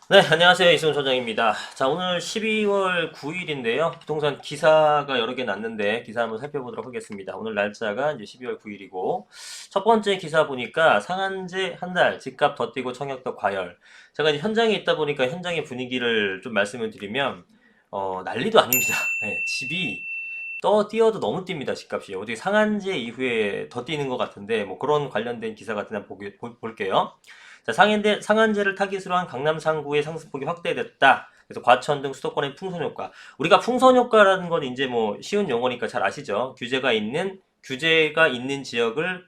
네, 안녕하세요. 이승훈 소장입니다. 자, 오늘 12월 9일인데요. 부동산 기사가 여러 개 났는데 기사 한번 살펴보도록 하겠습니다. 오늘 날짜가 이제 12월 9일이고 첫 번째 기사 보니까 상한제 한 달, 집값 더 뛰고 청약 더 과열. 제가 이제 현장에 있다 보니까 현장의 분위기를 좀 말씀을 드리면 난리도 아닙니다. 네, 집이 떠 뛰어도 너무 뜁니다. 집값이. 어디 상한제 이후에 더 뛰는 것 같은데 뭐 그런 관련된 기사 같은 한 볼게요. 자, 상한제를 타깃으로 한 강남 상구의 상승폭이 확대됐다. 그래서 과천 등 수도권의 풍선 효과. 우리가 풍선 효과라는 건 이제 뭐 쉬운 용어니까 잘 아시죠? 규제가 있는 지역을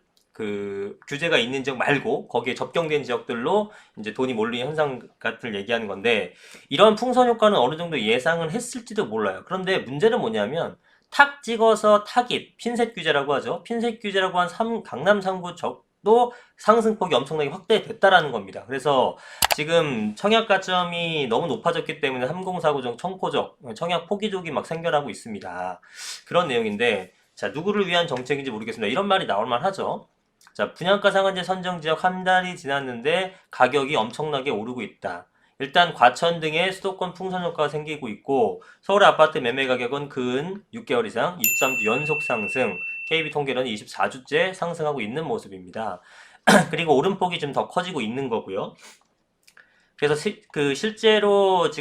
규제가 있는 지역 말고 거기에 접경된 지역들로 이제 돈이 몰리는 현상 같은 걸 얘기하는 건데 이런 풍선 효과는 어느 정도 예상은 했을지도 몰라요. 그런데 문제는 뭐냐면 탁 찍어서 타깃, 핀셋 규제라고 하죠. 핀셋 규제라고 한 강남 3구 적도 상승폭이 엄청나게 확대됐다라는 겁니다. 그래서 지금 청약 가점이 너무 높아졌기 때문에 3049종 청포적, 청약 포기족이 막 생겨나고 있습니다. 그런 내용인데, 자, 누구를 위한 정책인지 모르겠습니다. 이런 말이 나올 만하죠. 자, 분양가 상한제 선정 지역 한 달이 지났는데 가격이 엄청나게 오르고 있다. 일단 과천 등의 수도권 풍선 효과가 생기고 있고 서울의 아파트 매매 가격은 근 6개월 이상 23주 연속 상승, KB 통계로는 24주째 상승하고 있는 모습입니다. 그리고 오름폭이 좀 더 커지고 있는 거고요. 그래서 실제로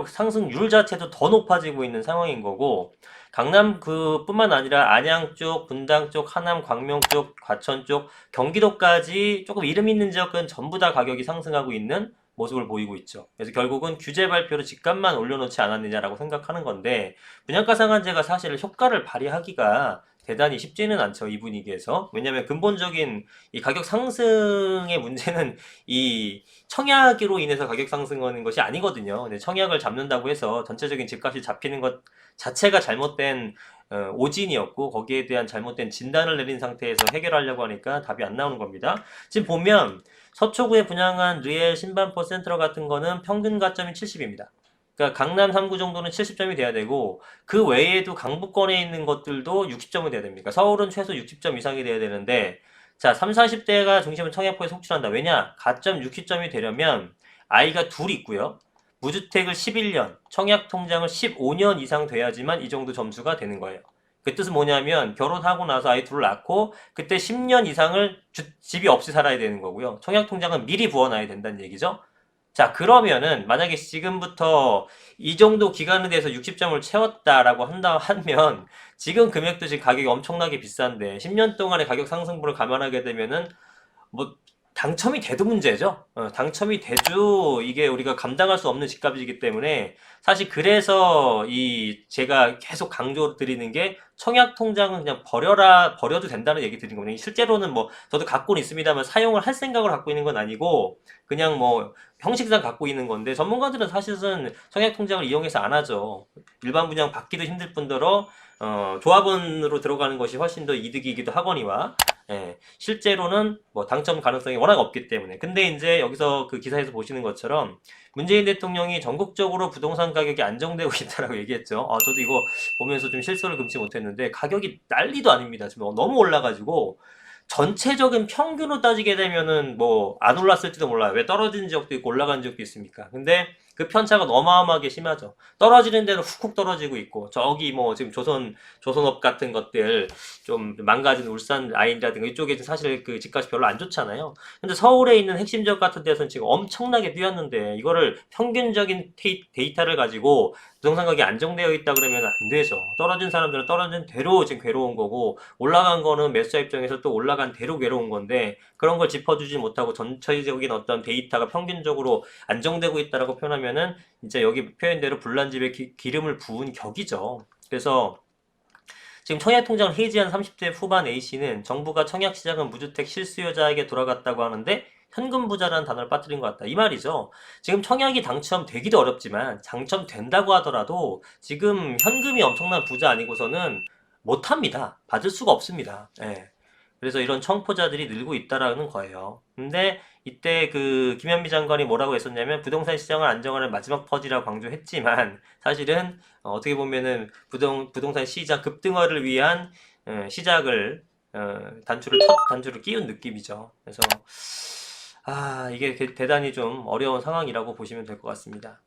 상승률 자체도 더 높아지고 있는 상황인 거고 강남 뿐만 아니라 안양 쪽, 분당 쪽, 하남, 광명 쪽, 과천 쪽, 경기도까지 조금 이름 있는 지역은 전부 다 가격이 상승하고 있는 모습을 보이고 있죠. 그래서 결국은 규제 발표로 집값만 올려놓지 않았느냐라고 생각하는 건데 분양가 상한제가 사실 효과를 발휘하기가 대단히 쉽지는 않죠. 이 분위기에서. 왜냐하면 근본적인 이 가격 상승의 문제는 이 청약으로 인해서 가격 상승하는 것이 아니거든요. 근데 청약을 잡는다고 해서 전체적인 집값이 잡히는 것 자체가 잘못된 오진이었고 거기에 대한 잘못된 진단을 내린 상태에서 해결하려고 하니까 답이 안 나오는 겁니다. 지금 보면 서초구에 분양한 리엘 신반포 센트러 같은 거는 평균 가점이 70입니다. 그러니까 강남 3구 정도는 70점이 돼야 되고 그 외에도 강북권에 있는 것들도 60점이 돼야 됩니다. 그러니까 서울은 최소 60점 이상이 돼야 되는데 자, 3, 40대가 중심을 청약포에 속출한다. 왜냐? 가점 60점이 되려면 아이가 둘 있고요. 무주택을 11년, 청약 통장을 15년 이상 돼야지만 이 정도 점수가 되는 거예요. 그 뜻은 뭐냐면 결혼하고 나서 아이 둘을 낳고 그때 10년 이상을 집이 없이 살아야 되는 거고요. 청약 통장은 미리 부어놔야 된다는 얘기죠. 자, 그러면은 만약에 지금부터 이 정도 기간에 대해서 60점을 채웠다라고 하면 지금 금액도 지금 가격이 엄청나게 비싼데 10년 동안의 가격 상승분을 감안하게 되면은 뭐 당첨이 돼도 문제죠. 당첨이 돼도 이게 우리가 감당할 수 없는 집값이기 때문에 사실 그래서 이 제가 계속 강조 드리는 게 청약 통장은 그냥 버려도 된다는 얘기 드리는 거예요. 실제로는 뭐 저도 갖고는 있습니다만 사용을 할 생각을 갖고 있는 건 아니고 그냥 뭐 형식상 갖고 있는 건데 전문가들은 사실은 청약 통장을 이용해서 안 하죠. 일반 분양 받기도 힘들 뿐더러 조합원으로 들어가는 것이 훨씬 더 이득이기도 하거니와 실제로는 뭐 당첨 가능성이 워낙 없기 때문에. 근데 이제 여기서 그 기사에서 보시는 것처럼 문재인 대통령이 전국적으로 부동산 가격이 안정되고 있다라고 얘기했죠. 저도 이거 보면서 좀 실소를 금치 못했는데 가격이 난리도 아닙니다. 지금 너무 올라가지고 전체적인 평균으로 따지게 되면은 뭐 안 올랐을지도 몰라요. 왜 떨어진 지역도 있고 올라간 지역도 있습니까? 근데 그 편차가 어마어마하게 심하죠. 떨어지는 데는 훅훅 떨어지고 있고 저기 뭐 지금 조선업 같은 것들 좀 망가진 울산 라인이라든가 이쪽에 사실 그 집값이 별로 안 좋잖아요. 근데 서울에 있는 핵심 지역 같은 데서는 지금 엄청나게 뛰었는데 이거를 평균적인 데이터를 가지고 부동산 가격이 안정되어 있다 그러면 안 되죠. 떨어진 사람들은 떨어진 대로 지금 괴로운 거고 올라간 거는 매수자 입장에서 또 올라간 대로 괴로운 건데 그런 걸 짚어주지 못하고 전체적인 어떤 데이터가 평균적으로 안정되고 있다라고 표현하면은 이제 여기 표현대로 불난집에 기름을 부은 격이죠. 그래서 지금 청약통장을 해지한 30대 후반 A씨는 정부가 청약시장은 무주택 실수요자에게 돌아갔다고 하는데 현금 부자라는 단어를 빠뜨린 것 같다. 이 말이죠. 지금 청약이 당첨되기도 어렵지만 당첨된다고 하더라도 지금 현금이 엄청난 부자 아니고서는 못합니다. 받을 수가 없습니다. 예. 그래서 이런 청포자들이 늘고 있다라는 거예요. 근데 이때 그 김현미 장관이 뭐라고 했었냐면 부동산 시장을 안정하는 마지막 퍼지라고 강조했지만 사실은 어떻게 보면은 부동산 시장 급등화를 위한 시작을 단추를 끼운 느낌이죠. 그래서 이게 대단히 좀 어려운 상황이라고 보시면 될 것 같습니다.